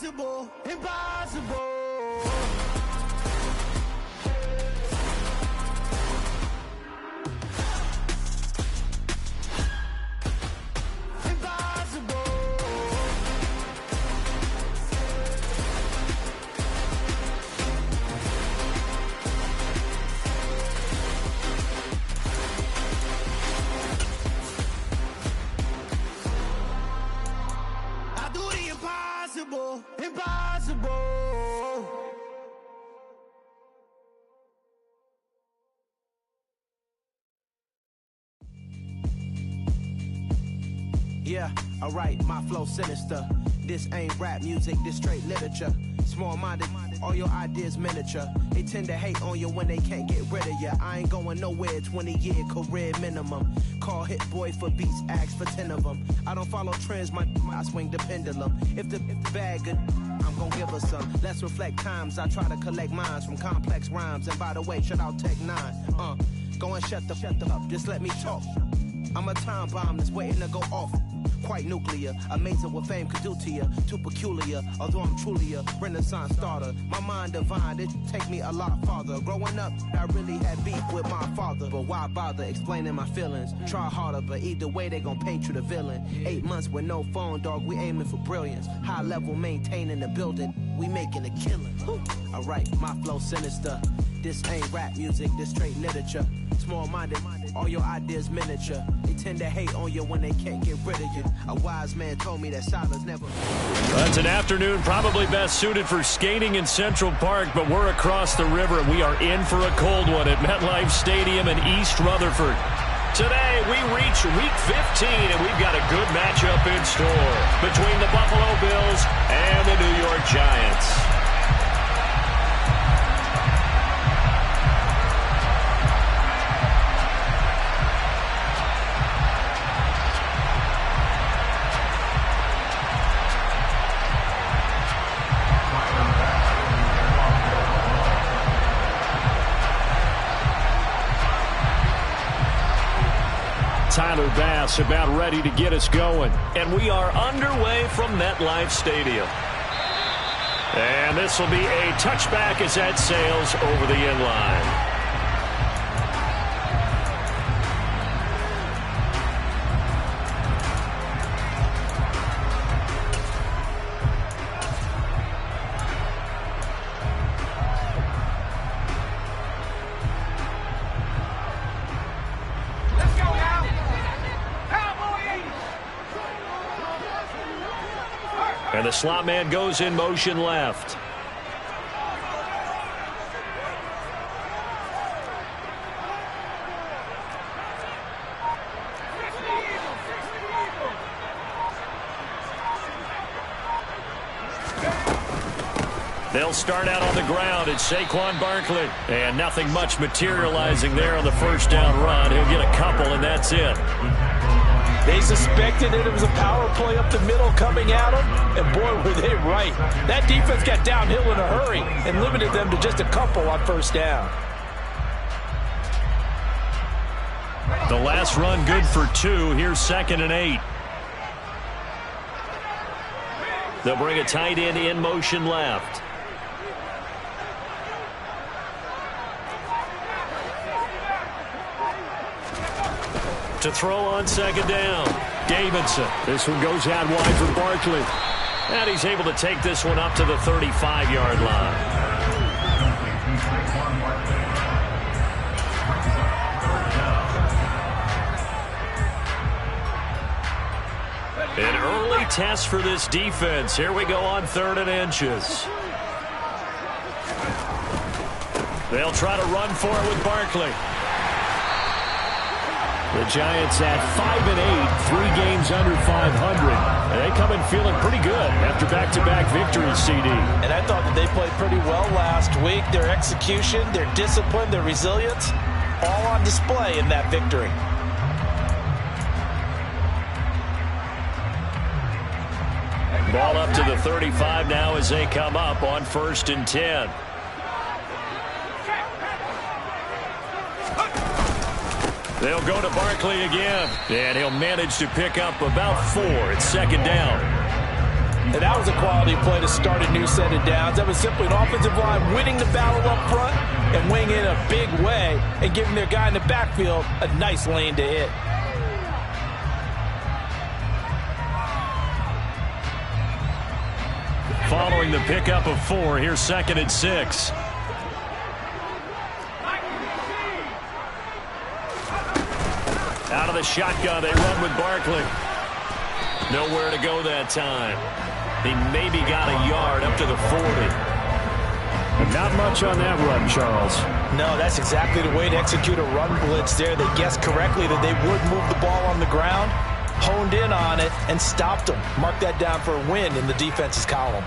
Impossible, impossible. Impossible. Yeah, alright, my flow sinister. This ain't rap music, this straight literature. Small-minded, all your ideas miniature. They tend to hate on you when they can't get rid of you. I ain't going nowhere, 20-year career minimum. Call Hit Boy for beats, ask for 10 of them. I don't follow trends, I swing the pendulum. If the bag good, I'm gon' give her some. Let's reflect times, I try to collect minds from complex rhymes. And by the way, shout out Tech 9. Go and shut the up, just let me talk. I'm a time bomb that's waiting to go off. Quite nuclear, amazing what fame could do to you. Too peculiar, although I'm truly a renaissance starter. My mind divine, it take me a lot farther. Growing up, I really had beef with my father. But why bother explaining my feelings? Try harder, but either way they gon' paint you the villain. 8 months with no phone, dog, we aiming for brilliance. High level maintaining the building, we making a killing. Alright, my flow sinister. This ain't rap music, this straight literature. Small-minded, all your ideas miniature. They tend to hate on you when they can't get rid of you. A wise man told me that silence never... That's an afternoon probably best suited for skating in Central Park, but we're across the river and we are in for a cold one at MetLife Stadium in East Rutherford. Today, we reach Week 15, and we've got a good matchup in store between the Buffalo Bills and the New York Giants. Tyler Bass about ready to get us going. And we are underway from MetLife Stadium. And this will be a touchback as that sails over the end line. And the slot man goes in motion left. They'll start out on the ground. It's Saquon Barkley. And nothing much materializing there on the first down run. He'll get a couple, and that's it. They suspected that it was a power play up the middle coming at them, and boy, were they right. That defense got downhill in a hurry and limited them to just a couple on first down. The last run good for 2. Here's 2nd and 8. They'll bring a tight end in motion left. To throw on 2nd down. Davidson. This one goes out wide for Barkley. And he's able to take this one up to the 35-yard line. An early test for this defense. Here we go on 3rd and inches. They'll try to run for it with Barkley. The Giants at 5-8, 3 games under 500. And they come in feeling pretty good after back-to-back victories, CD. And I thought that they played pretty well last week. Their execution, their discipline, their resilience, all on display in that victory. Ball up to the 35 now as they come up on 1st and 10. They'll go to Barkley again, and he'll manage to pick up about 4 at 2nd down. And that was a quality play to start a new set of downs. That was simply an offensive line winning the battle up front and winning in a big way and giving their guy in the backfield a nice lane to hit. Following the pickup of 4, here's 2nd and 6. Out of the shotgun, they run with Barkley. Nowhere to go that time. He maybe got a yard up to the 40. Not much on that run, Charles. No, that's exactly the way to execute a run blitz there. They guessed correctly that they would move the ball on the ground, honed in on it, and stopped them. Mark that down for a win in the defense's column.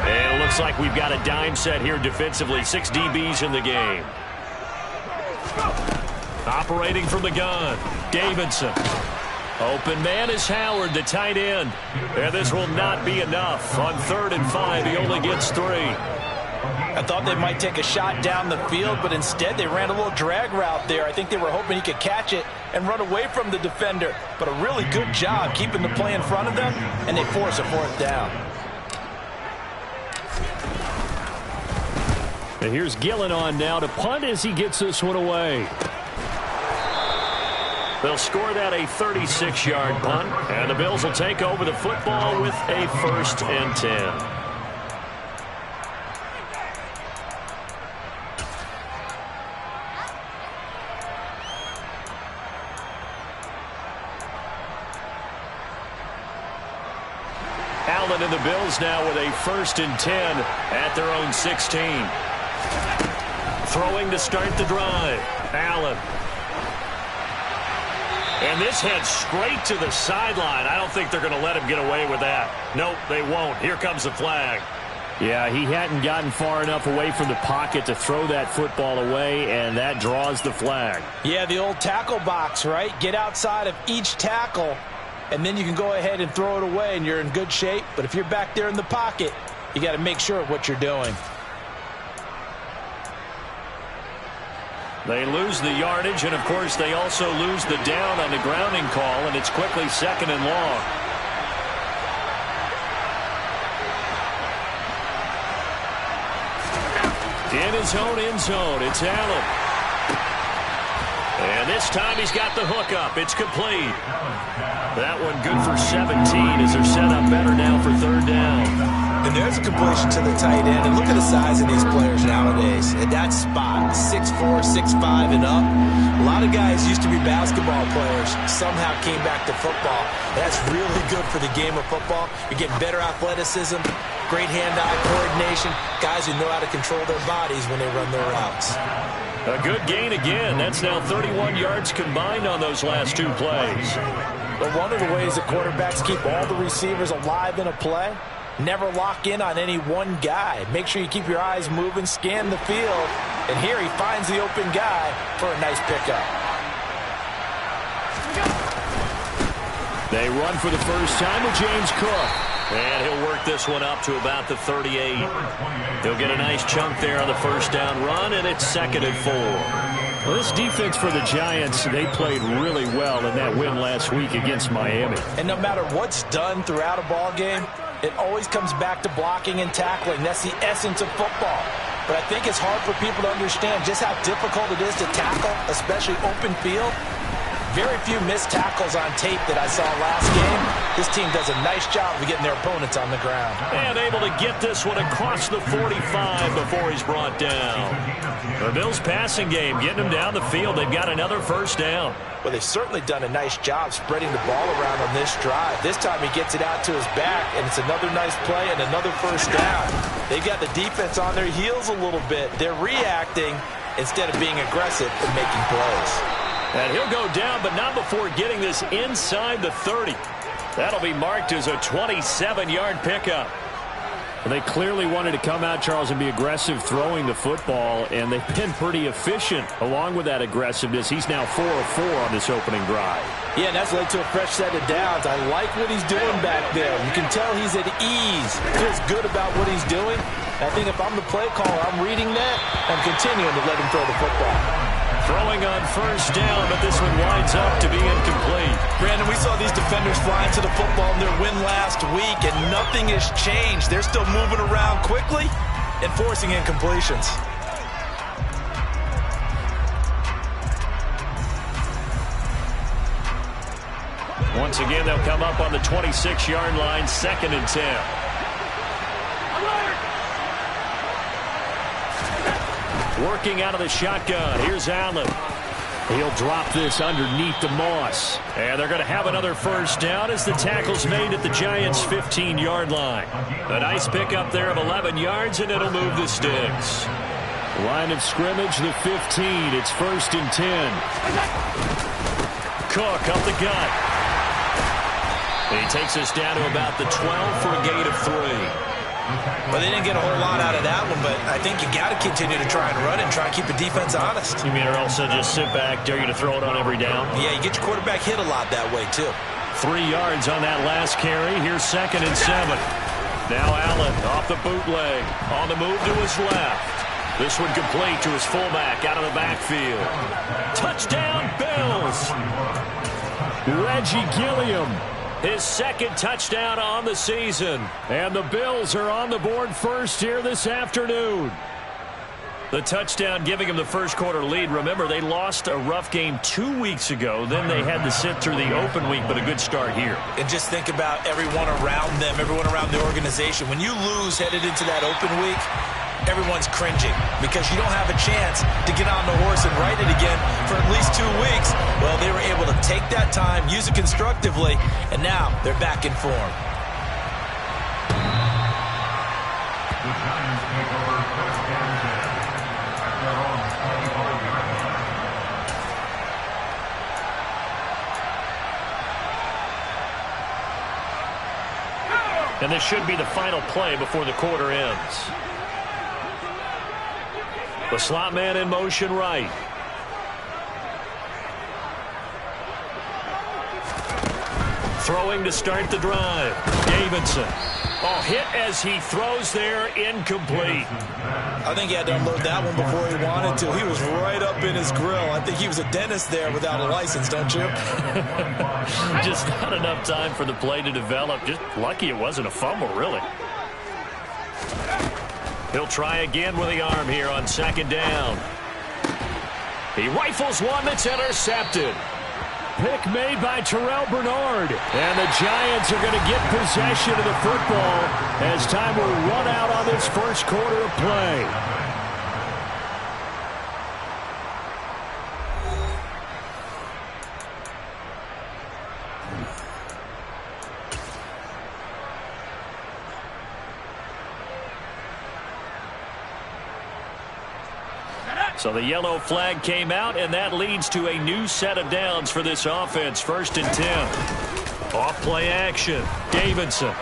And it looks like we've got a dime set here defensively. 6 DBs in the game. Operating from the gun, Davidson. Open man is Howard, the tight end. And this will not be enough. On 3rd and 5, he only gets 3. I thought they might take a shot down the field, but instead they ran a little drag route there. I think they were hoping he could catch it and run away from the defender. But a really good job keeping the play in front of them, and they force a 4th down. And here's Gillen on now to punt as he gets this one away. They'll score that a 36-yard punt, and the Bills will take over the football with a 1st and 10. Allen and the Bills now with a 1st and 10 at their own 16. Throwing to start the drive. Allen. And this heads straight to the sideline. I don't think they're going to let him get away with that. Nope, they won't. Here comes the flag. Yeah, he hadn't gotten far enough away from the pocket to throw that football away, and that draws the flag. Yeah, the old tackle box, right? Get outside of each tackle, and then you can go ahead and throw it away, and you're in good shape. But if you're back there in the pocket, you got to make sure of what you're doing. They lose the yardage, and, of course, they also lose the down on the grounding call, and it's quickly 2nd and long. In his own end zone, it's Allen. And this time he's got the hook up. It's complete. That one good for 17 as they're set up better now for 3rd down. And there's a completion to the tight end. And look at the size of these players nowadays. At that spot, 6'4", 6'5", and up. A lot of guys used to be basketball players, somehow came back to football. That's really good for the game of football. You're getting better athleticism, great hand-eye coordination, guys who know how to control their bodies when they run their routes. A good gain again. That's now 31 yards combined on those last 2 plays. But one of the ways that quarterbacks keep all the receivers alive in a play, never lock in on any one guy. Make sure you keep your eyes moving, scan the field, and here he finds the open guy for a nice pickup. They run for the first time with James Cook. And he'll work this one up to about the 38. He'll get a nice chunk there on the 1st down run, and it's 2nd and 4. Well, this defense for the Giants, they played really well in that win last week against Miami. And no matter what's done throughout a ball game, it always comes back to blocking and tackling. That's the essence of football. But I think it's hard for people to understand just how difficult it is to tackle, especially open field. Very few missed tackles on tape that I saw last game. This team does a nice job of getting their opponents on the ground. And able to get this one across the 45 before he's brought down. The Bills passing game, getting him down the field. They've got another 1st down. Well, they've certainly done a nice job spreading the ball around on this drive. This time he gets it out to his back, and it's another nice play and another 1st down. They've got the defense on their heels a little bit. They're reacting instead of being aggressive and making plays. And he'll go down, but not before getting this inside the 30. That'll be marked as a 27-yard pickup. They clearly wanted to come out, Charles, and be aggressive throwing the football, and they've been pretty efficient along with that aggressiveness. He's now 4 of 4 on this opening drive. Yeah, and that's led to a fresh set of downs. I like what he's doing back there. You can tell he's at ease, feels good about what he's doing. I think if I'm the play caller, I'm reading that. I'm continuing to let him throw the football. Throwing on first down, but this one winds up to be incomplete. Brandon, we saw these defenders flying to the football in their win last week, and nothing has changed. They're still moving around quickly and forcing incompletions. Once again, they'll come up on the 26-yard line, 2nd and 10. Working out of the shotgun. Here's Allen. He'll drop this underneath the Moss. And they're going to have another first down as the tackle's made at the Giants' 15-yard line. A nice pickup there of 11 yards, and it'll move the sticks. Line of scrimmage, the 15. It's 1st and 10. Cook up the gut. He takes us down to about the 12 for a gain of 3. Well, they didn't get a whole lot out of that one, but I think you got to continue to try and run and try and keep the defense honest. You mean or else just sit back, dare you to throw it on every down? Yeah, you get your quarterback hit a lot that way, too. 3 yards on that last carry. Here's 2nd and 7. Now Allen off the bootleg. On the move to his left. This one complete to his fullback out of the backfield. Touchdown, Bills! Reggie Gilliam. His 2nd touchdown on the season. And the Bills are on the board first here this afternoon. The touchdown giving them the first quarter lead. Remember, they lost a rough game 2 weeks ago. Then they had to sit through the open week, but a good start here. And just think about everyone around them, everyone around the organization. When you lose headed into that open week, everyone's cringing because you don't have a chance to get on the horse and ride it again for at least 2 weeks. Well, they were able to take that time, use it constructively, and now they're back in form. And this should be the final play before the quarter ends. The slot man in motion right. Throwing to start the drive. Davidson. Oh, hit as he throws there, incomplete. I think he had to unload that one before he wanted to. He was right up in his grill. I think he was a dentist there without a license, don't you? Just not enough time for the play to develop. Just lucky it wasn't a fumble, really. He'll try again with the arm here on 2nd down. He rifles one that's intercepted. Pick made by Terrell Bernard. And the Giants are going to get possession of the football as time will run out on this first quarter of play. So the yellow flag came out, and that leads to a new set of downs for this offense. 1st and 10. Off play action. Davidson.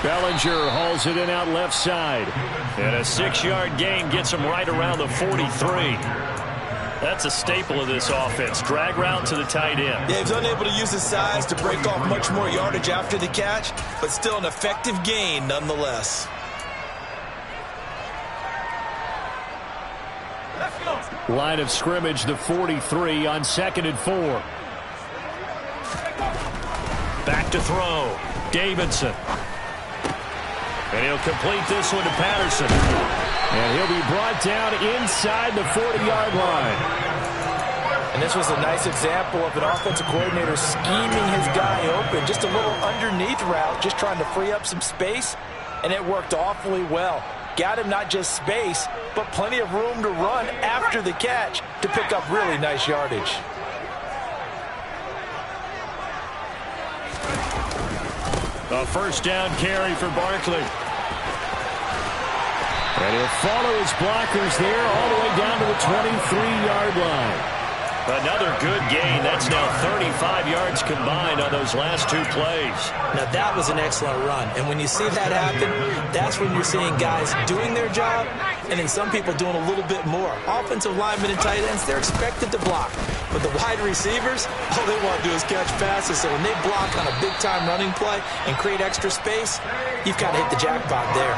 Bellinger hauls it in out left side. And a 6-yard gain gets him right around the 43. That's a staple of this offense. Drag route to the tight end. Yeah, he's unable to use his size to break off much more yardage after the catch, but still an effective gain nonetheless. Line of scrimmage, the 43 on 2nd and 4. Back to throw. Davidson. And he'll complete this one to Patterson. And he'll be brought down inside the 40-yard line. And this was a nice example of an offensive coordinator scheming his guy open. Just a little underneath route, just trying to free up some space, and it worked awfully well. Got him not just space, but plenty of room to run after the catch to pick up really nice yardage. A first down carry for Barkley. And he'll follow his blockers there all the way down to the 23-yard line. Another good gain. That's now 35 yards combined on those last 2 plays. Now, that was an excellent run. And when you see that happen, that's when you're seeing guys doing their job and then some people doing a little bit more. Offensive linemen and tight ends, they're expected to block. But the wide receivers, all they want to do is catch passes. So when they block on a big-time running play and create extra space, you've got to hit the jackpot there.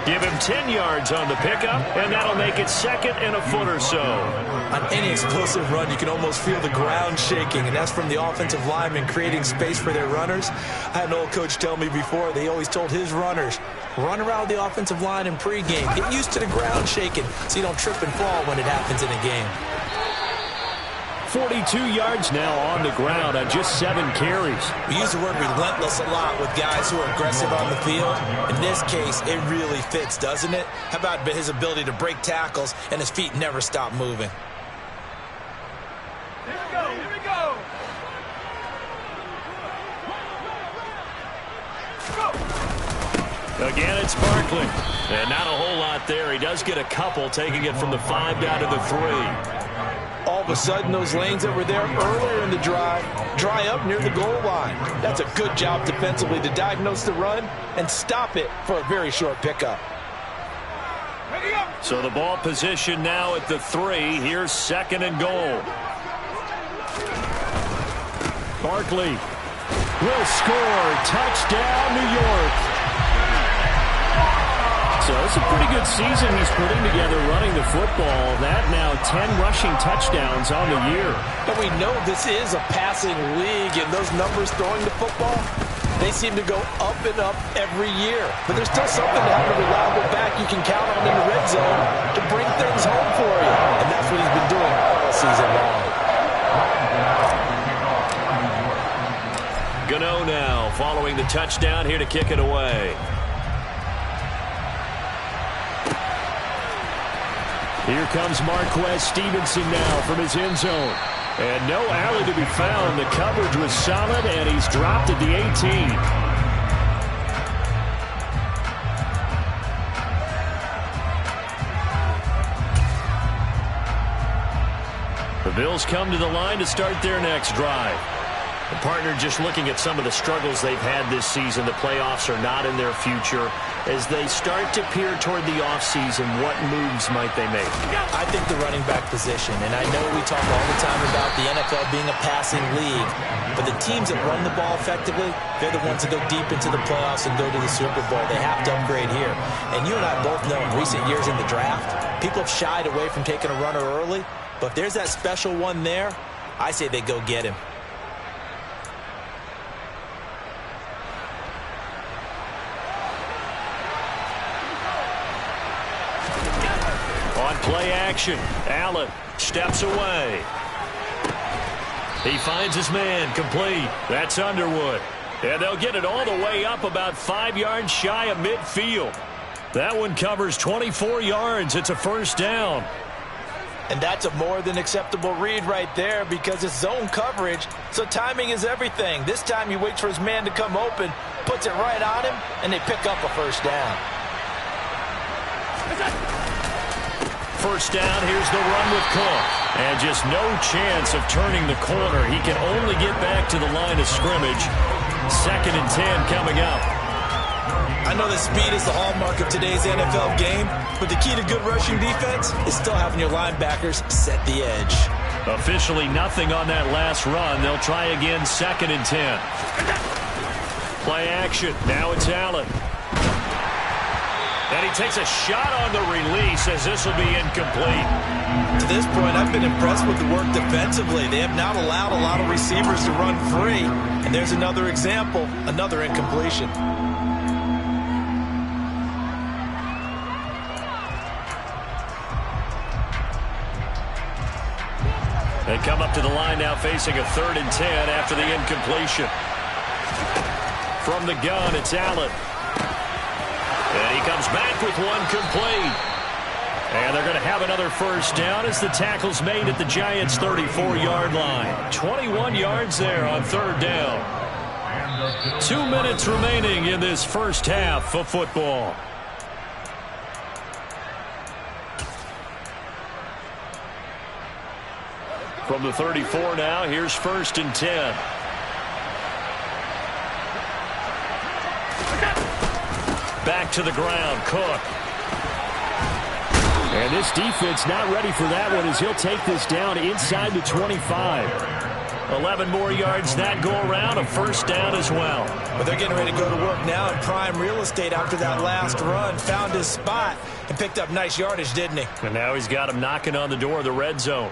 Give him 10 yards on the pickup, and that'll make it 2nd and a foot or so. On any explosive run, you can almost feel the ground shaking, and that's from the offensive linemen creating space for their runners. I had an old coach tell me before, they always told his runners, run around the offensive line in pregame. Get used to the ground shaking so you don't trip and fall when it happens in a game. 42 yards now on the ground on just 7 carries. We use the word relentless a lot with guys who are aggressive on the field. In this case, it really fits, doesn't it? How about his ability to break tackles and his feet never stop moving? Here we go. Again, it's Barkley. And not a whole lot there. He does get a couple, taking it from the 5 down to the 3. All of a sudden, those lanes that were there earlier in the drive dry up near the goal line. That's a good job defensively to diagnose the run and stop it for a very short pickup. So the ball position now at the 3. Here's 2nd and goal. Barkley will score. Touchdown, New York. So it's a pretty good season he's putting together running the football. That now 10 rushing touchdowns on the year. But we know this is a passing league, and those numbers throwing the football, they seem to go up and up every year. But there's still something to have a reliable back you can count on in the red zone to bring things home for you. And that's what he's been doing all season long. Gano now following the touchdown here to kick it away. Here comes Marquez Stevenson now from his end zone. And no alley to be found. The coverage was solid, and he's dropped at the 18. The Bills come to the line to start their next drive. The partner just looking at some of the struggles they've had this season. The playoffs are not in their future. As they start to peer toward the offseason, what moves might they make? I think the running back position, and I know we talk all the time about the NFL being a passing league, but the teams that run the ball effectively, they're the ones that go deep into the playoffs and go to the Super Bowl. They have to upgrade here. And you and I both know in recent years in the draft, people have shied away from taking a runner early, but if there's that special one there, I say they go get him. Play action. Allen steps away. He finds his man complete. That's Underwood. And they'll get it all the way up about 5 yards shy of midfield. That one covers 24 yards. It's a first down. And that's a more than acceptable read right there because it's zone coverage, so timing is everything. This time he waits for his man to come open, puts it right on him, and they pick up a first down. First down, here's the run with Cook. And just no chance of turning the corner. He can only get back to the line of scrimmage. 2nd and 10 coming up. I know that speed is the hallmark of today's NFL game, but the key to good rushing defense is still having your linebackers set the edge. Officially nothing on that last run. They'll try again, 2nd and 10. Play action. Now it's Allen. And he takes a shot on the release as this will be incomplete. To this point, I've been impressed with the work defensively. They have not allowed a lot of receivers to run free. And there's another example, another incompletion. They come up to the line now facing a 3rd and 10 after the incompletion. From the gun, it's Allen. And he comes back with one complete. And they're going to have another first down as the tackle's made at the Giants' 34-yard line. 21 yards there on 3rd down. 2 minutes remaining in this first half of football. From the 34 now, here's 1st and 10. Back to the ground, Cook. And this defense not ready for that one as he'll take this down inside the 25. 11 more yards that go around, a first down as well. But they're getting ready to go to work now in prime real estate after that last run. Found his spot and picked up nice yardage, didn't he? And now he's got him knocking on the door of the red zone.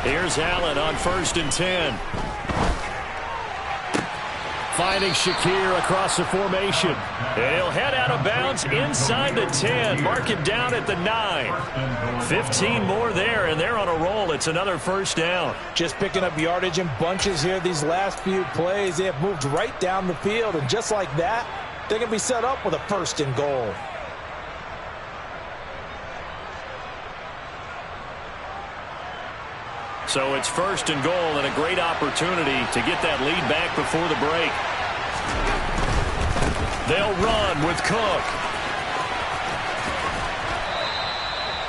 Here's Allen on 1st and 10. Finding Shakir across the formation. And he'll head out of bounds inside the 10. Mark him down at the 9. 15 more there, and they're on a roll. It's another first down. Just picking up yardage in bunches here these last few plays. They have moved right down the field, and just like that, they're going to be set up with a 1st and goal. So it's 1st and goal and a great opportunity to get that lead back before the break. They'll run with Cook.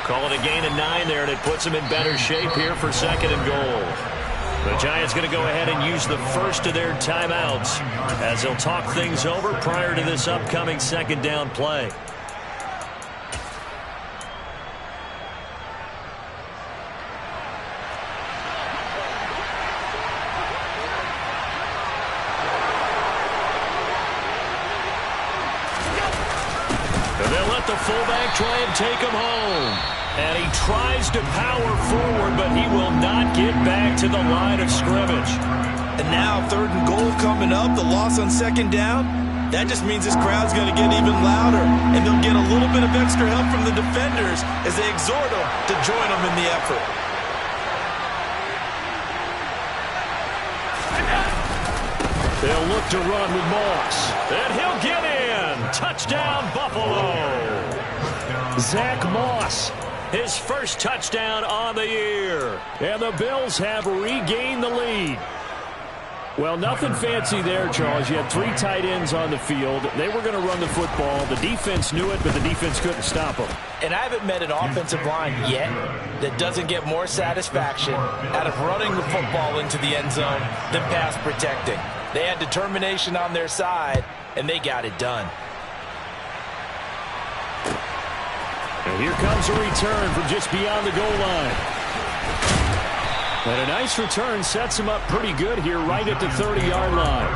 Call it a gain of 9 there, and it puts them in better shape here for 2nd and goal. The Giants going to go ahead and use the first of their timeouts as they'll talk things over prior to this upcoming 2nd down play. The fullback try and take him home. And he tries to power forward, but he will not get back to the line of scrimmage. And now 3rd and goal coming up. The loss on 2nd down. That just means this crowd's going to get even louder. And they'll get a little bit of extra help from the defenders as they exhort them to join them in the effort. They'll look to run with Moss. And he'll get in. Touchdown, Buffalo. Zach Moss, his first touchdown on the year. And the Bills have regained the lead. Well, nothing fancy there, Charles. You had 3 tight ends on the field. They were going to run the football. The defense knew it, but the defense couldn't stop them. And I haven't met an offensive line yet that doesn't get more satisfaction out of running the football into the end zone than pass protecting. They had determination on their side, and they got it done. And here comes a return from just beyond the goal line. And a nice return sets him up pretty good here right at the 30-yard line.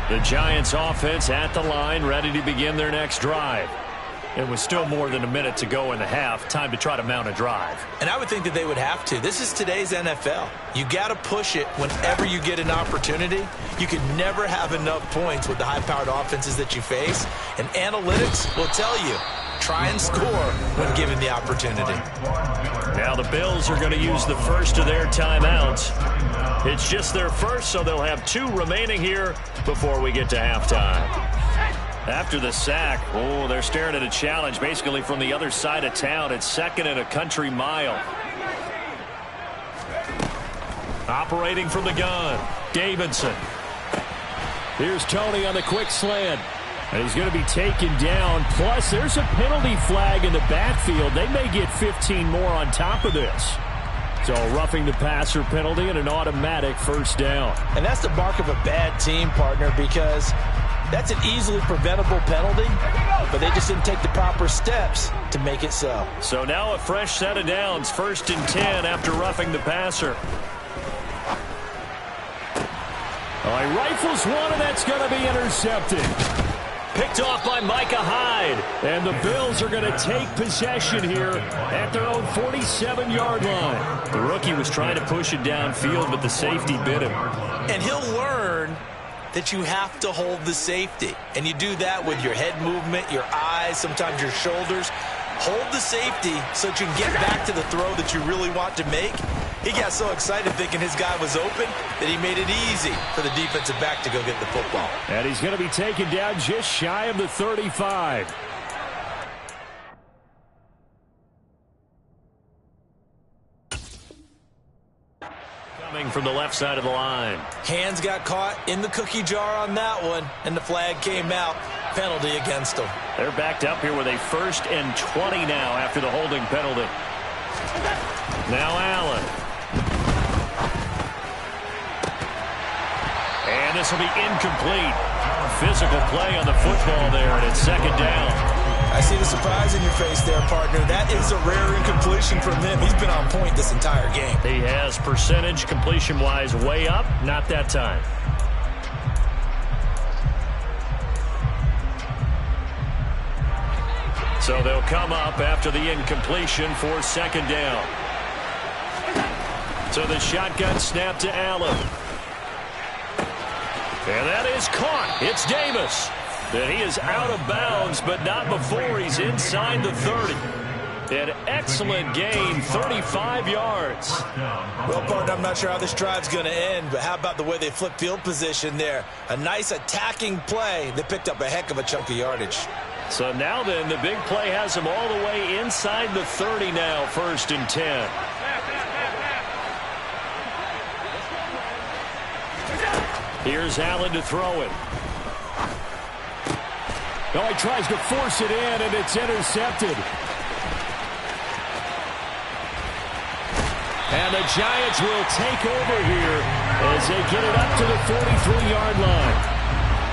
The Giants offense at the line, ready to begin their next drive. It was still more than a minute to go in the half. Time to try to mount a drive. And I would think that they would have to. This is today's NFL. You got to push it whenever you get an opportunity. You can never have enough points with the high-powered offenses that you face. And analytics will tell you, try and score when given the opportunity. Now the Bills are going to use the first of their timeouts. It's just their first, so they'll have 2 remaining here before we get to halftime. After the sack, they're staring at a challenge basically from the other side of town. It's 2nd and a country mile. Operating from the gun, Davidson. Here's Tony on the quick slant. And he's going to be taken down. Plus, there's a penalty flag in the backfield. They may get 15 more on top of this. So roughing the passer penalty and an automatic first down. And that's the mark of a bad team, partner, because that's an easily preventable penalty, but they just didn't take the proper steps to make it so. So now a fresh set of downs, 1st and 10 after roughing the passer. He rifles one, and that's going to be intercepted. Picked off by Micah Hyde. And the Bills are going to take possession here at their own 47-yard line. The rookie was trying to push it downfield, but the safety bit him. And he'll learn that you have to hold the safety. And you do that with your head movement, your eyes, sometimes your shoulders. Hold the safety so that you can get back to the throw that you really want to make. He got so excited thinking his guy was open that he made it easy for the defensive back to go get the football. And he's going to be taken down just shy of the 35. Coming from the left side of the line. Hands got caught in the cookie jar on that one, and the flag came out. Penalty against them. They're backed up here with a 1st and 20 now after the holding penalty. Now Allen. And this will be incomplete. Physical play on the football there, and it's second down. I see the surprise in your face there, partner. That is a rare incompletion from him. He's been on point this entire game. He has percentage completion-wise way up. Not that time. So they'll come up after the incompletion for second down. So the shotgun snap to Allen. And that is caught. It's Davis. And he is out of bounds, but not before he's inside the 30. An excellent gain, 35 yards. Well, partner, I'm not sure how this drive's going to end, but how about the way they flipped field position there? A nice attacking play that picked up a heck of a chunk of yardage. So now then, the big play has him all the way inside the 30 now, 1st and 10. Here's Allen to throw it. Oh, he tries to force it in, and it's intercepted. And the Giants will take over here as they get it up to the 43-yard line.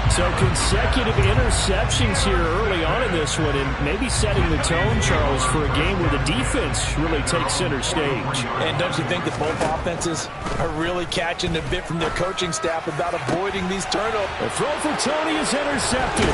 So consecutive interceptions here early on in this one, and maybe setting the tone, Charles, for a game where the defense really takes center stage. And don't you think that both offenses are really catching a bit from their coaching staff about avoiding these turnovers? The throw for Tony is intercepted.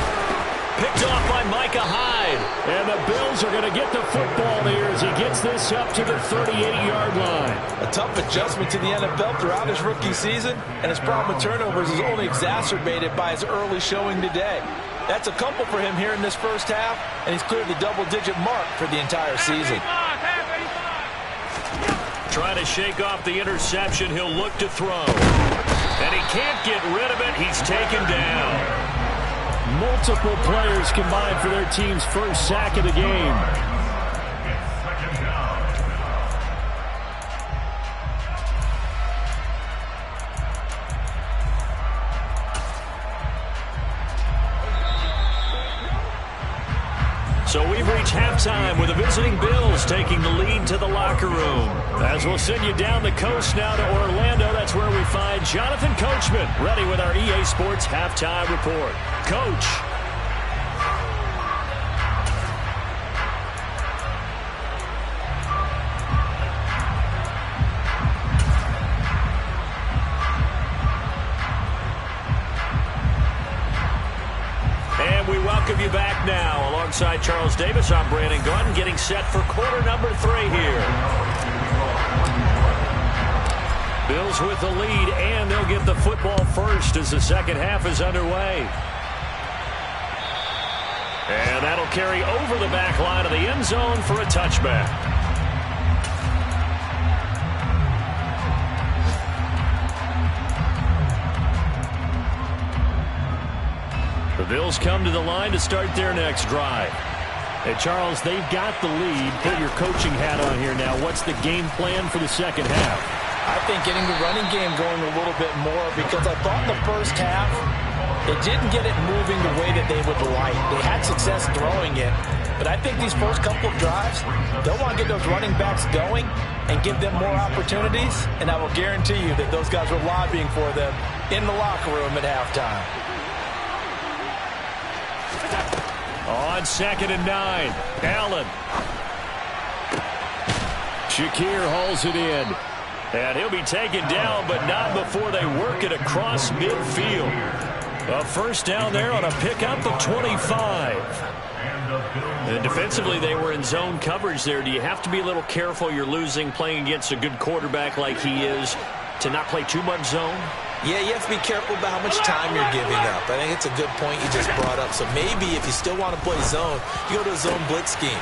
Picked off by Micah Hyde. And the Bills are going to get the football here as he gets this up to the 38-yard line. A tough adjustment to the NFL throughout his rookie season, and his problem with turnovers is only exacerbated by his early showing today. That's a couple for him here in this first half, and he's cleared the double-digit mark for the entire season. Trying to shake off the interception, he'll look to throw. And he can't get rid of it. He's taken down. Multiple players combined for their team's first sack of the game. So we've reached halftime with the visiting Bills taking the lead to the locker room. As we'll send you down the coast now to Orlando, that's where we find Jonathan Coachman ready with our EA Sports Halftime Report. Coach. And we welcome you back now. Alongside Charles Davis, I'm Brandon Gaudin, getting set for quarter number 3 here. Bills with the lead, and they'll get the football first as the second half is underway. And that'll carry over the back line of the end zone for a touchback. The Bills come to the line to start their next drive. Hey, Charles, they've got the lead. Put your coaching hat on here now. What's the game plan for the second half? I think getting the running game going a little bit more, because I thought in the first half they didn't get it moving the way that they would like. They had success throwing it, but I think these first couple of drives, they'll want to get those running backs going and give them more opportunities, and I will guarantee you that those guys were lobbying for them in the locker room at halftime. On 2nd and 9, Allen. Shakir hauls it in. And he'll be taken down, but not before they work it across midfield. A first down there on a pickup of 25. And defensively, they were in zone coverage there. Do you have to be a little careful? You're losing, playing against a good quarterback like he is, to not play too much zone? Yeah, you have to be careful about how much time you're giving up. I think it's a good point you just brought up. So maybe if you still want to play zone, you go to a zone blitz scheme.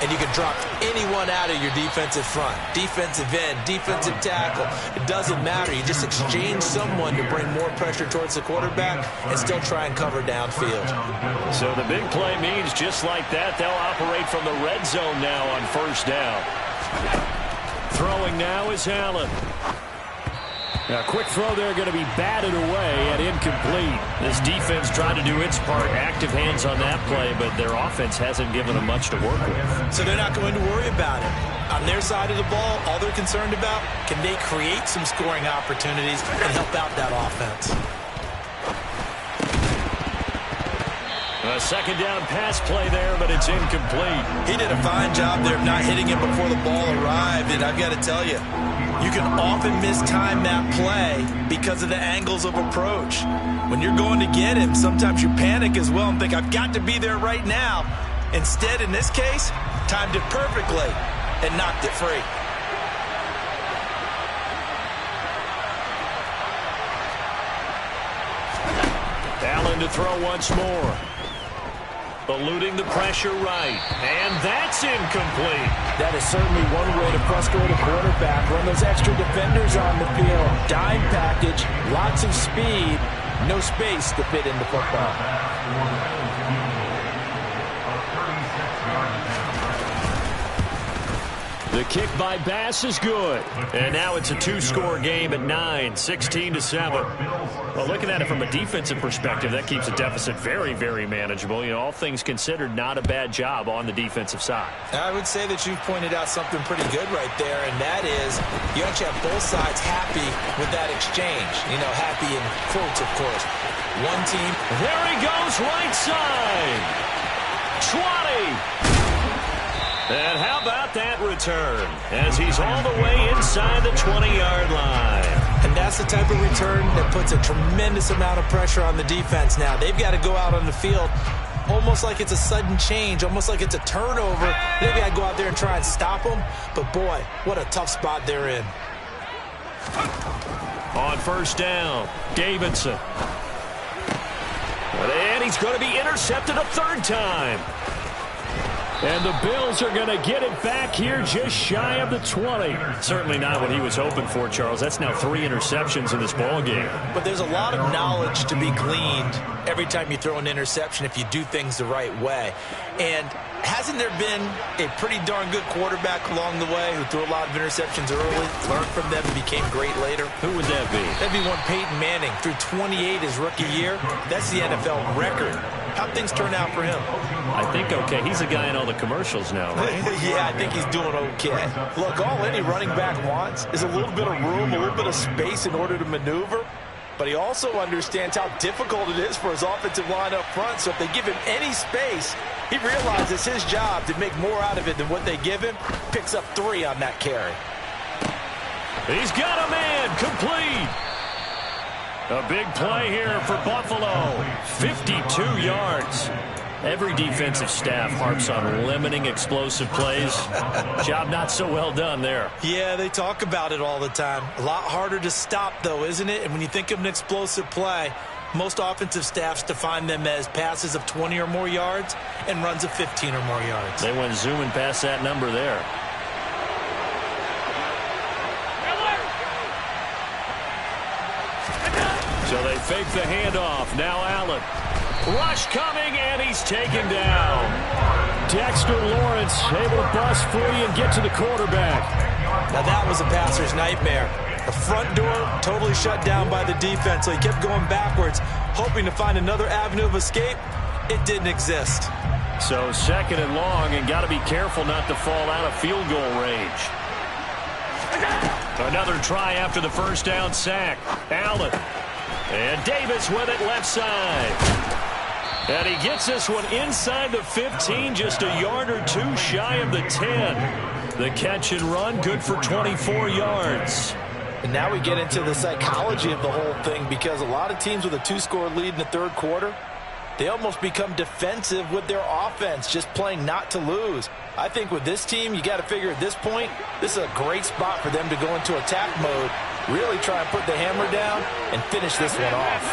And you can drop anyone out of your defensive front. Defensive end, defensive tackle. It doesn't matter. You just exchange someone to bring more pressure towards the quarterback and still try and cover downfield. So the big play means just like that, they'll operate from the red zone now on first down. Throwing now is Allen. A quick throw there going to be batted away and incomplete. This defense trying to do its part, active hands on that play, but their offense hasn't given them much to work with. So they're not going to worry about it. On their side of the ball, all they're concerned about, can they create some scoring opportunities and help out that offense? A second down pass play there, but it's incomplete. He did a fine job there of not hitting him before the ball arrived, and I've got to tell you, you can often mistime that play because of the angles of approach. When you're going to get him, sometimes you panic as well and think, I've got to be there right now. Instead, in this case, timed it perfectly and knocked it free. Allen to throw once more. Eluding the pressure right. And that's incomplete. That is certainly one way to frustrate a quarterback. Run those extra defenders on the field. Dime package, lots of speed, no space to fit into football. The kick by Bass is good. And now it's a two-score game at 9, 16-7. Well, looking at it from a defensive perspective, that keeps the deficit very, very manageable. You know, all things considered, not a bad job on the defensive side. I would say that you've pointed out something pretty good right there, and that is you actually have both sides happy with that exchange. You know, happy in quotes, of course. One team. There he goes, right side. 20. And how about that return as he's all the way inside the 20-yard line. And that's the type of return that puts a tremendous amount of pressure on the defense now. They've got to go out on the field almost like it's a sudden change, almost like it's a turnover. Maybe I go out there and try and stop them, but boy, what a tough spot they're in. On first down, Davidson. And he's going to be intercepted a third time. And the Bills are going to get it back here just shy of the 20. Certainly not what he was hoping for, Charles. That's now 3 interceptions in this ball game. But there's a lot of knowledge to be gleaned every time you throw an interception if you do things the right way. And hasn't there been a pretty darn good quarterback along the way who threw a lot of interceptions early, learned from them, and became great later? Who would that be? That'd be one Peyton Manning. Threw 28 his rookie year. That's the NFL record. How'd things turn out for him? I think okay. He's a guy in all the commercials now, right? Yeah, I think he's doing okay. Look, all any running back wants is a little bit of room, a little bit of space in order to maneuver. But he also understands how difficult it is for his offensive line up front. So if they give him any space, he realizes his job to make more out of it than what they give him. Picks up 3 on that carry. He's got a man complete. A big play here for Buffalo. 52 yards. Every defensive staff harps on limiting explosive plays. Job not so well done there. Yeah, they talk about it all the time. A lot harder to stop, though, isn't it? And when you think of an explosive play, most offensive staffs define them as passes of 20 or more yards and runs of 15 or more yards. They went zooming past that number there. So they fake the handoff. Now Allen. Rush coming, and he's taken down. Dexter Lawrence able to bust free and get to the quarterback. Now that was a passer's nightmare. The front door totally shut down by the defense, so he kept going backwards, hoping to find another avenue of escape. It didn't exist. So second and long, and got to be careful not to fall out of field goal range. Another try after the first down sack. Allen. And Davis with it left side. And he gets this one inside the 15, just a yard or 2 shy of the 10. The catch and run, good for 24 yards. And now we get into the psychology of the whole thing, because a lot of teams with a 2-score lead in the third quarter, they almost become defensive with their offense, just playing not to lose. I think with this team, you got to figure at this point, this is a great spot for them to go into attack mode, really try and put the hammer down and finish this one off.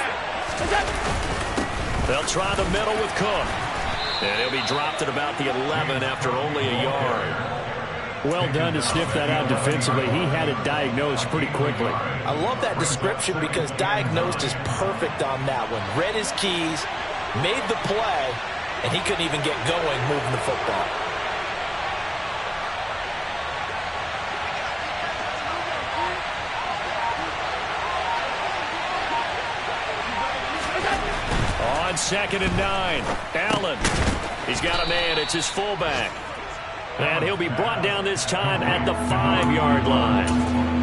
They'll try the middle with Cook. And he'll be dropped at about the 11 after only a yard. Well done to sniff that out defensively. He had it diagnosed pretty quickly. I love that description because diagnosed is perfect on that one. Read his keys, made the play, and he couldn't even get going moving the football. 2nd and 9. Allen. He's got a man. It's his fullback. And he'll be brought down this time at the 5-yard line.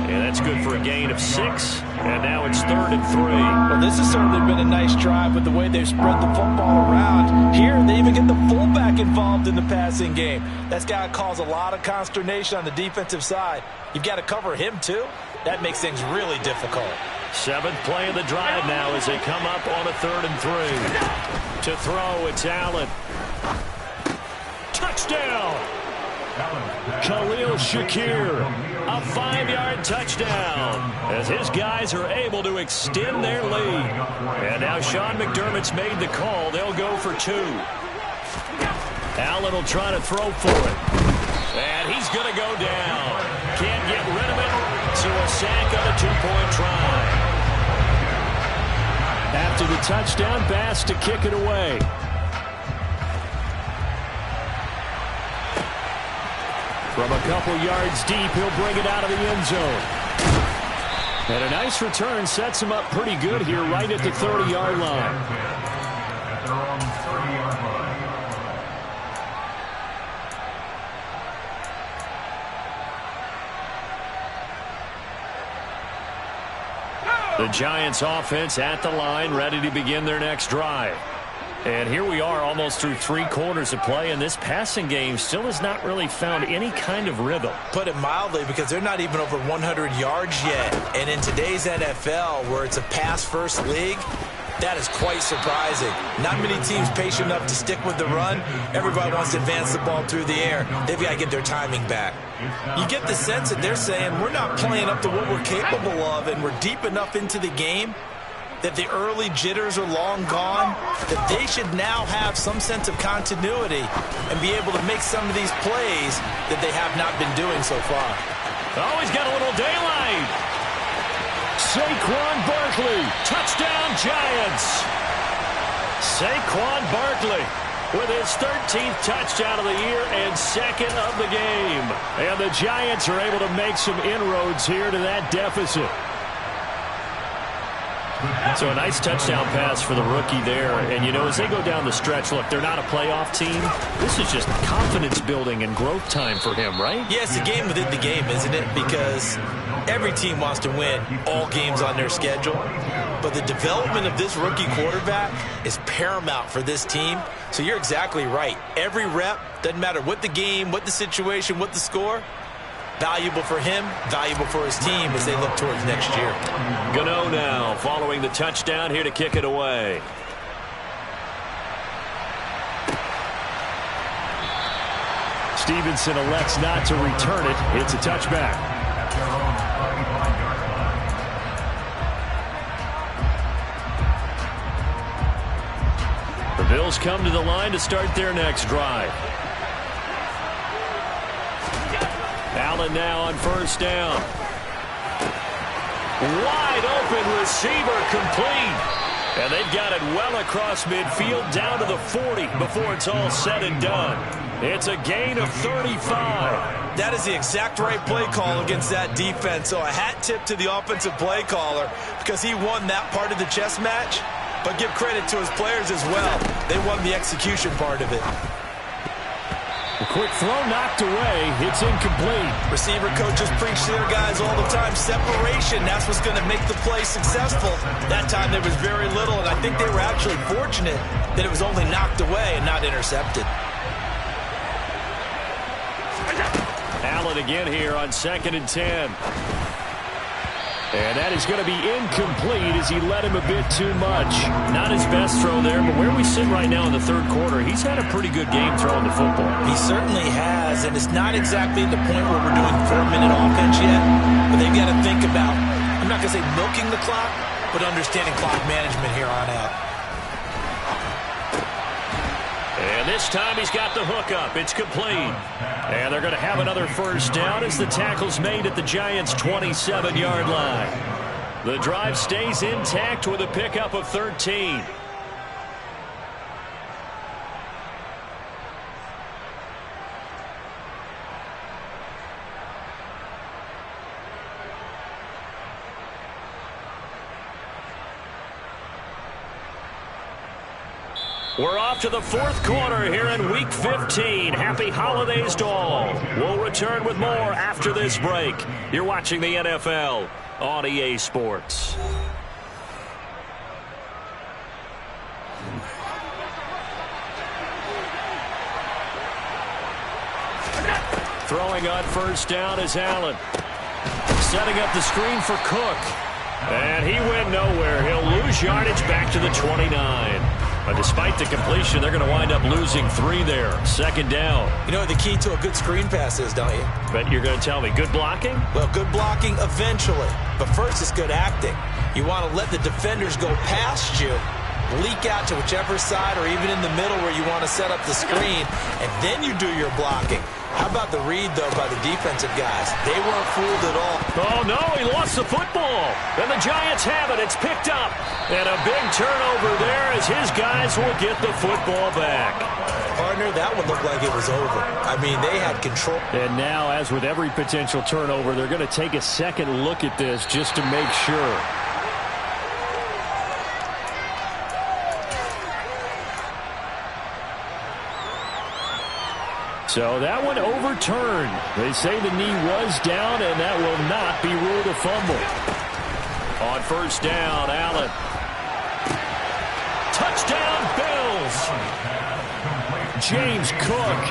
And that's good for a gain of 6. And now it's 3rd and 3. Well, this has certainly been a nice drive with the way they've spread the football around. Here, they even get the fullback involved in the passing game. That's got to cause a lot of consternation on the defensive side. You've got to cover him, too. That makes things really difficult. 7th play of the drive now as they come up on a 3rd and 3. To throw, it's Allen. Touchdown! Khalil Shakir, a 5-yard touchdown as his guys are able to extend their lead. And now Sean McDermott's made the call. They'll go for 2. Allen will try to throw for it. And he's going to go down. Can't get rid of it, so a sack on a 2-point try. After the touchdown pass to kick it away. From a couple yards deep, he'll bring it out of the end zone. And a nice return sets him up pretty good here right at the 30-yard line. The Giants offense at the line, ready to begin their next drive. And here we are almost through 3 quarters of play, and this passing game still has not really found any kind of rhythm. Put it mildly, because they're not even over 100 yards yet. And in today's NFL, where it's a pass-first league, that is quite surprising. Not many teams patient enough to stick with the run. Everybody wants to advance the ball through the air. They've got to get their timing back. You get the sense that they're saying, we're not playing up to what we're capable of, and we're deep enough into the game that the early jitters are long gone, that they should now have some sense of continuity and be able to make some of these plays that they have not been doing so far. Oh, he's got a little daylight. Saquon Barkley, touchdown Giants. Saquon Barkley with his 13th touchdown of the year and 2nd of the game. And the Giants are able to make some inroads here to that deficit. So a nice touchdown pass for the rookie there. And, you know, as they go down the stretch, look, they're not a playoff team. This is just confidence building and growth time for him, right? Yeah, it's a game within the game, isn't it? Because every team wants to win all games on their schedule. But the development of this rookie quarterback is paramount for this team. So you're exactly right. Every rep, doesn't matter what the game, what the situation, what the score, valuable for him, valuable for his team as they look towards next year. Gano now following the touchdown here to kick it away. Stevenson elects not to return it. It's a touchback. The Bills come to the line to start their next drive. Allen now on 1st down. Wide open receiver complete. And they've got it well across midfield down to the 40 before it's all said and done. It's a gain of 35. That is the exact right play call against that defense. So a hat tip to the offensive play caller because he won that part of the chess match. But give credit to his players as well. They won the execution part of it. A quick throw knocked away. It's incomplete. Receiver coaches preach to their guys all the time. Separation, that's what's going to make the play successful. That time there was very little, and I think they were actually fortunate that it was only knocked away and not intercepted. Allen again here on 2nd and 10. And that is going to be incomplete as he led him a bit too much. Not his best throw there, but where we sit right now in the 3rd quarter, he's had a pretty good game throwing the football. He certainly has, and it's not exactly at the point where we're doing 4-minute offense yet, but they've got to think about, I'm not going to say milking the clock, but understanding clock management here on out. And this time he's got the hookup. It's complete. And they're going to have another 1st down as the tackle's made at the Giants' 27-yard line. The drive stays intact with a pickup of 13. We're off to the fourth quarter here in Week 15. Happy holidays to all. We'll return with more after this break. You're watching the NFL on EA Sports. Throwing on first down is Allen. Setting up the screen for Cook. And he went nowhere. He'll lose yardage back to the 29. But despite the completion, they're going to wind up losing 3 there. Second down. You know what the key to a good screen pass is, don't you? But you're going to tell me, good blocking? Well, good blocking eventually. But first, it's good acting. You want to let the defenders go past you, leak out to whichever side or even in the middle where you want to set up the screen, and then you do your blocking. How about the read, though, by the defensive guys? They weren't fooled at all. Oh, no, he lost the football. And the Giants have it. It's picked up. And a big turnover there as his guys will get the football back. Partner, that one looked like it was over. I mean, they had control. And now, as with every potential turnover, they're going to take a second look at this just to make sure. So that one overturned. They say the knee was down, and that will not be ruled a fumble. On first down, Allen. Touchdown, Bills. James Cook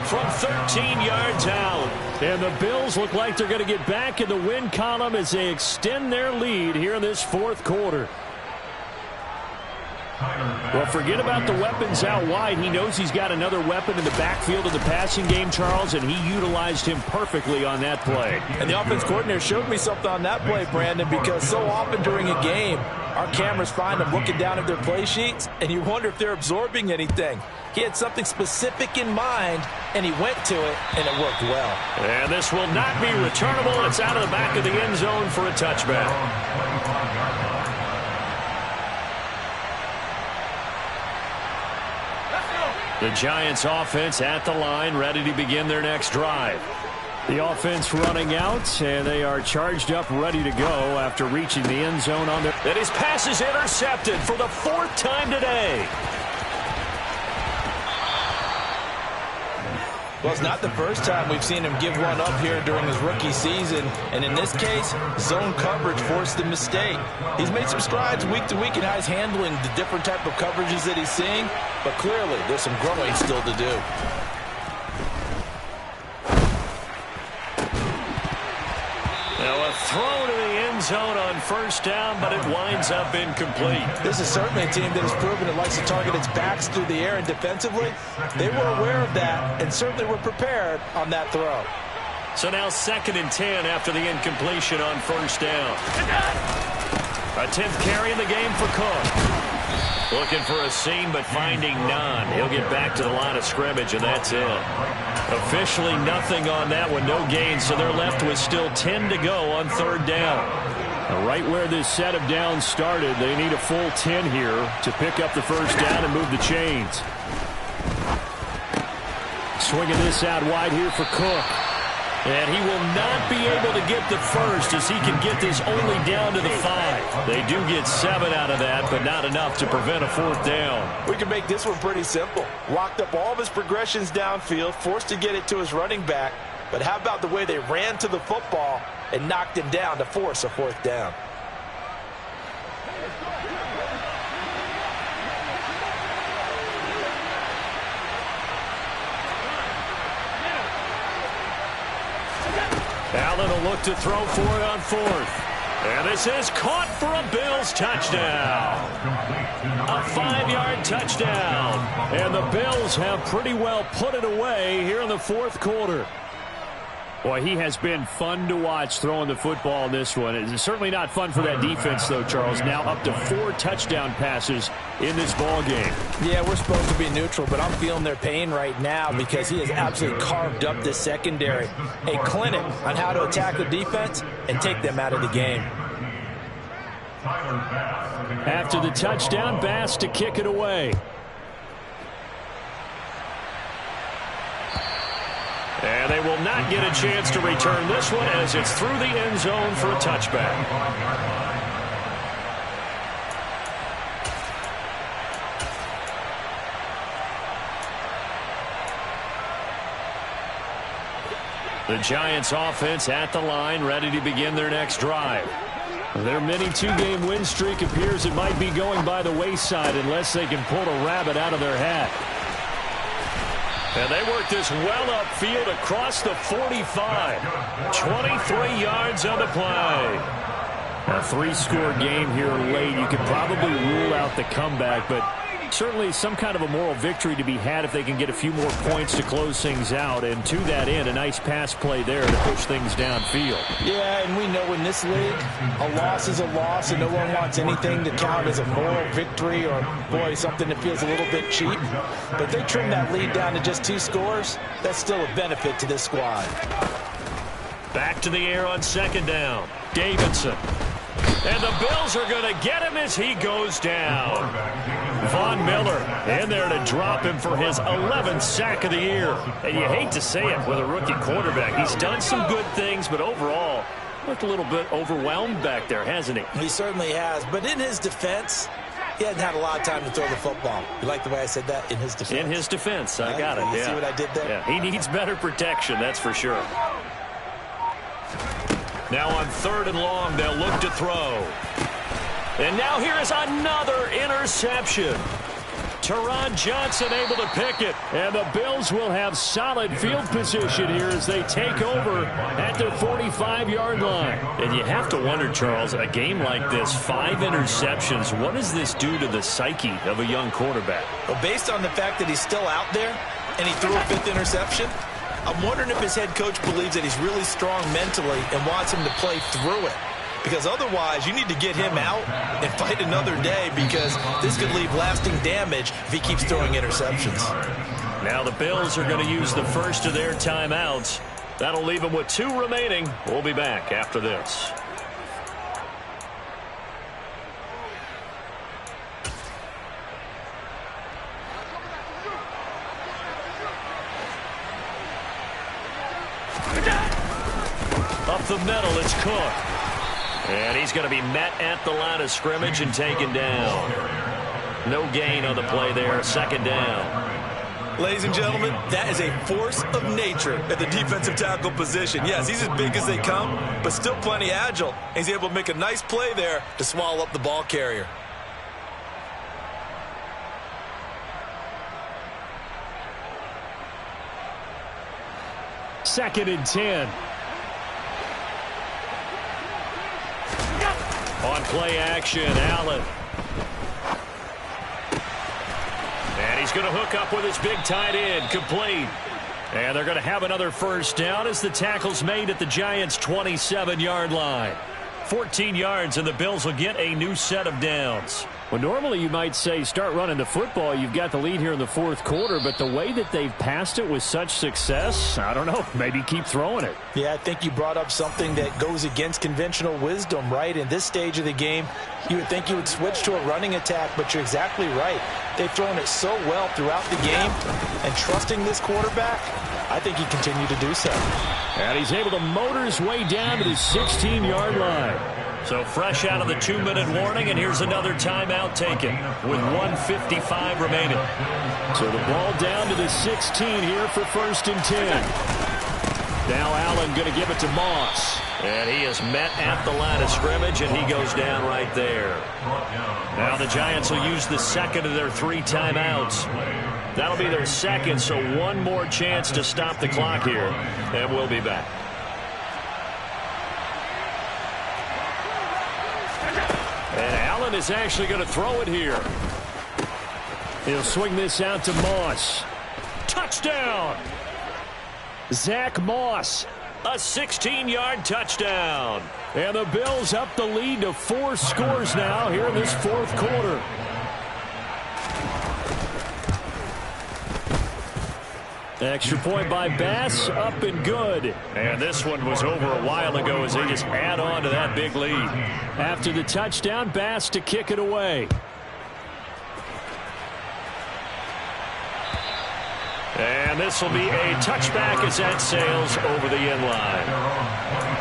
from 13 yards out. And the Bills look like they're going to get back in the win column as they extend their lead here in this fourth quarter. Well, forget about the weapons out wide. He knows he's got another weapon in the backfield of the passing game, Charles, and he utilized him perfectly on that play. And the offense coordinator showed me something on that play, Brandon, because so often during a game, our cameras find them looking down at their play sheets, and you wonder if they're absorbing anything. He had something specific in mind, and he went to it, and it worked well. And this will not be returnable. It's out of the back of the end zone for a touchback. The Giants offense at the line, ready to begin their next drive. The offense running out, and they are charged up, ready to go after reaching the end zone on their... And his pass is intercepted for the 4th time today. Well, it's not the first time we've seen him give one up here during his rookie season. And in this case, zone coverage forced the mistake. He's made some strides week to week in how he's handling the different type of coverages that he's seeing. But clearly, there's some growing still to do. Now a throw to the end zone on first down, but it winds up incomplete. This is certainly a team that has proven it likes to target its backs through the air, and defensively, they were aware of that and certainly were prepared on that throw. So now 2nd and 10 after the incompletion on first down. A 10th carry in the game for Cook. Looking for a seam, but finding none. He'll get back to the line of scrimmage, and that's it. Officially nothing on that one, no gain, so they're left with still 10 to go on 3rd down. Now, right where this set of downs started, they need a full 10 here to pick up the first down and move the chains. Swinging this out wide here for Cook. And he will not be able to get the first as he can get this only down to the 5. They do get 7 out of that, but not enough to prevent a 4th down. We can make this one pretty simple. Locked up all of his progressions downfield, forced to get it to his running back. But how about the way they ran to the football and knocked him down to force a 4th down? Allen will look to throw for it on 4th. And this is caught for a Bills touchdown. A 5-yard touchdown. And the Bills have pretty well put it away here in the 4th quarter. Boy, he has been fun to watch throwing the football in this one. It's certainly not fun for that defense, though, Charles. Now up to 4 touchdown passes in this ball game. Yeah, we're supposed to be neutral, but I'm feeling their pain right now because he has absolutely carved up this secondary. A clinic on how to attack the defense and take them out of the game. After the touchdown, Bass to kick it away. And they will not get a chance to return this one as it's through the end zone for a touchback. The Giants offense at the line, ready to begin their next drive. Their mini two-game win streak appears it might be going by the wayside unless they can pull a rabbit out of their hat. And they work this well upfield across the 45. 23 yards on the play. A three-score game here late. You could probably rule out the comeback, but certainly some kind of a moral victory to be had if they can get a few more points to close things out. And to that end, a nice pass play there to push things downfield. Yeah, and we know in this league, a loss is a loss, and no one wants anything to count as a moral victory or, boy, something that feels a little bit cheap. But they trim that lead down to just 2 scores. That's still a benefit to this squad. Back to the air on second down. Davidson. And the Bills are going to get him as he goes down. Von Miller in there to drop him for his 11th sack of the year. And you hate to say it with a rookie quarterback. He's done some good things, but overall, looked a little bit overwhelmed back there, hasn't he? He certainly has. But in his defense, he hasn't had a lot of time to throw the football. You like the way I said that? In his defense? In his defense. I got it. You see what I did there? Yeah, he needs better protection, that's for sure. Now on 3rd and long, they'll look to throw. And now here is another interception. Teron Johnson able to pick it. And the Bills will have solid field position here as they take over at their 45-yard line. And you have to wonder, Charles, a game like this, 5 interceptions, what does this do to the psyche of a young quarterback? Well, based on the fact that he's still out there and he threw a 5th interception, I'm wondering if his head coach believes that he's really strong mentally and wants him to play through it. Because otherwise, you need to get him out and fight another day, because this could leave lasting damage if he keeps throwing interceptions. Now the Bills are going to use the first of their timeouts. That'll leave them with 2 remaining. We'll be back after this. Up the middle, it's Cook. And he's going to be met at the line of scrimmage and taken down. No gain on the play there, 2nd down. Ladies and gentlemen, that is a force of nature at the defensive tackle position. Yes, he's as big as they come, but still plenty agile. He's able to make a nice play there to swallow up the ball carrier. Second and 10. On play action, Allen. And he's going to hook up with his big tight end, complete. And they're going to have another first down as the tackle's made at the Giants' 27-yard line. 14 yards, and the Bills will get a new set of downs. Well, normally you might say start running the football. You've got the lead here in the 4th quarter, but the way that they've passed it with such success, I don't know, maybe keep throwing it. Yeah, I think you brought up something that goes against conventional wisdom, right? In this stage of the game, you would think you would switch to a running attack, but you're exactly right. They've thrown it so well throughout the game, and trusting this quarterback, I think he continued to do so. And he's able to motor his way down to the 16-yard line. So fresh out of the 2-minute warning, and here's another timeout taken with 1:55 remaining. So the ball down to the 16 here for 1st and 10. Now Allen going to give it to Moss. And he is met at the line of scrimmage, and he goes down right there. Now the Giants will use the 2nd of their 3 timeouts. That'll be their 2nd, so 1 more chance to stop the clock here, and we'll be back. And Allen is actually going to throw it here. He'll swing this out to Moss. Touchdown! Zach Moss. A 16-yard touchdown. And the Bills up the lead to 4 scores now here in this 4th quarter. Extra point by Bass, up and good. And this one was over a while ago as they just add on to that big lead. After the touchdown, Bass to kick it away. And this will be a touchback as that sails over the end line.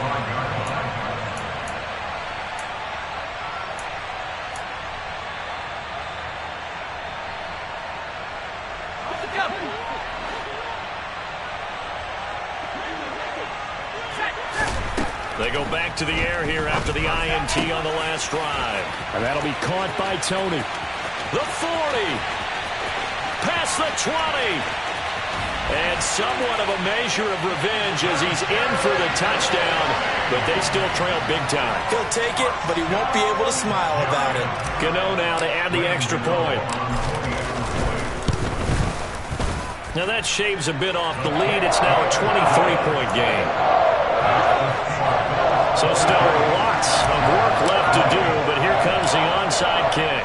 They go back to the air here after the INT on the last drive. And that'll be caught by Tony. The 40. Past the 20. And somewhat of a measure of revenge as he's in for the touchdown. But they still trail big time. He'll take it, but he won't be able to smile about it. Gano now to add the extra point. Now that shaves a bit off the lead. It's now a 23-point game. So still lots of work left to do, but here comes the onside kick.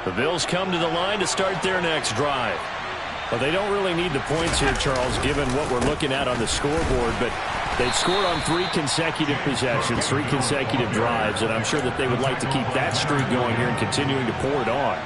The Bills come to the line to start their next drive. Well, they don't really need the points here, Charles, given what we're looking at on the scoreboard, but they've scored on 3 consecutive possessions, 3 consecutive drives, and I'm sure that they would like to keep that streak going here and continuing to pour it on.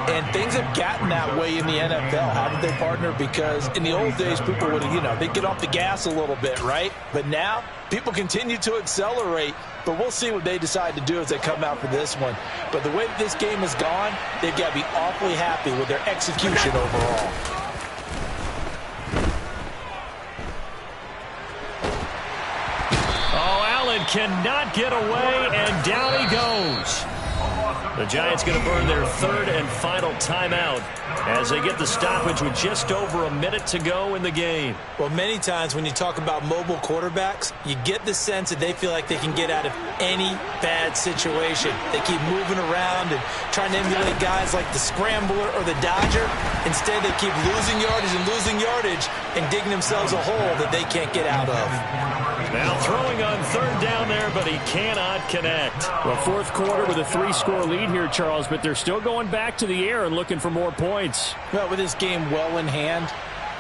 And things have gotten that way in the NFL, haven't they, partner? Because in the old days, people would, they'd get off the gas a little bit, right? But now, people continue to accelerate, but we'll see what they decide to do as they come out for this one. But the way that this game has gone, they've got to be awfully happy with their execution overall. Cannot get away, and down he goes. The Giants going to burn their 3rd and final timeout as they get the stoppage with just over a minute to go in the game. Well, many times when you talk about mobile quarterbacks, you get the sense that they feel like they can get out of any bad situation. They keep moving around and trying to emulate guys like the Scrambler or the Dodger. Instead, they keep losing yardage and digging themselves a hole that they can't get out of. Now throwing on 3rd down there, but he cannot connect. Well, 4th quarter with a 3-score lead here, Charles, but they're still going back to the air and looking for more points. Well, with this game well in hand,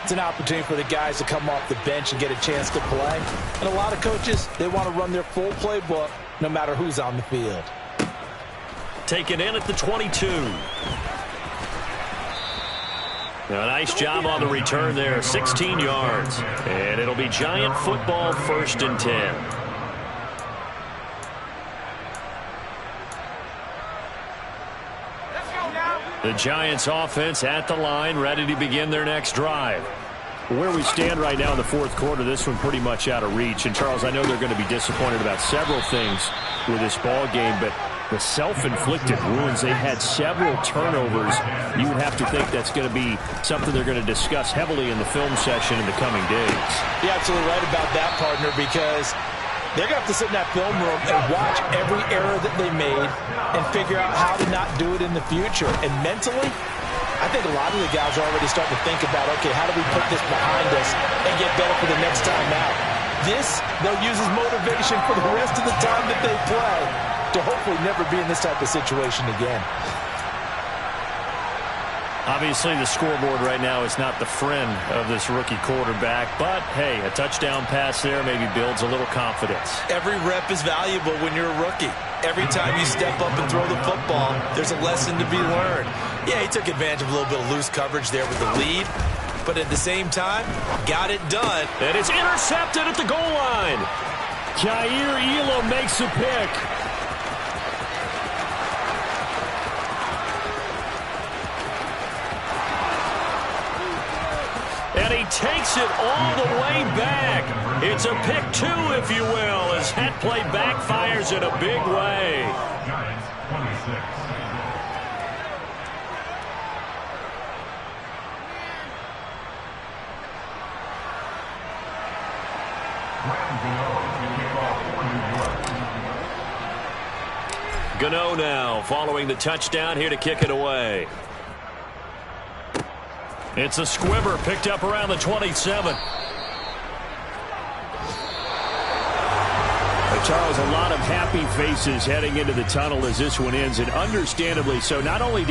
it's an opportunity for the guys to come off the bench and get a chance to play. And a lot of coaches, they want to run their full playbook no matter who's on the field. Taken in at the 22. Now, a nice job on the return there, 16 yards. And it'll be Giant football, 1st and 10. The Giants offense at the line, ready to begin their next drive. Where we stand right now in the 4th quarter, this one pretty much out of reach. And, Charles, I know they're going to be disappointed about several things with this ball game, but the self-inflicted wounds, they've had several turnovers. You would have to think that's going to be something they're going to discuss heavily in the film session in the coming days. You're absolutely right about that, partner, because they're going to have to sit in that film room and watch every error that they made and figure out how to not do it in the future. And mentally, I think a lot of the guys are already starting to think about, okay, how do we put this behind us and get better for the next time out? This, they'll use as motivation for the rest of the time that they play to hopefully never be in this type of situation again. Obviously, the scoreboard right now is not the friend of this rookie quarterback, but, hey, a touchdown pass there maybe builds a little confidence. Every rep is valuable when you're a rookie. Every time you step up and throw the football, there's a lesson to be learned. Yeah, he took advantage of a little bit of loose coverage there with the lead, but at the same time, got it done. And it's intercepted at the goal line. Jair Elam makes a pick. And he takes it all the way back. It's a pick 2, if you will, as that play backfires in a big way. Gano now following the touchdown here to kick it away. It's a squibber picked up around the 27. Charles, a lot of happy faces heading into the tunnel as this one ends, and understandably so. Not only did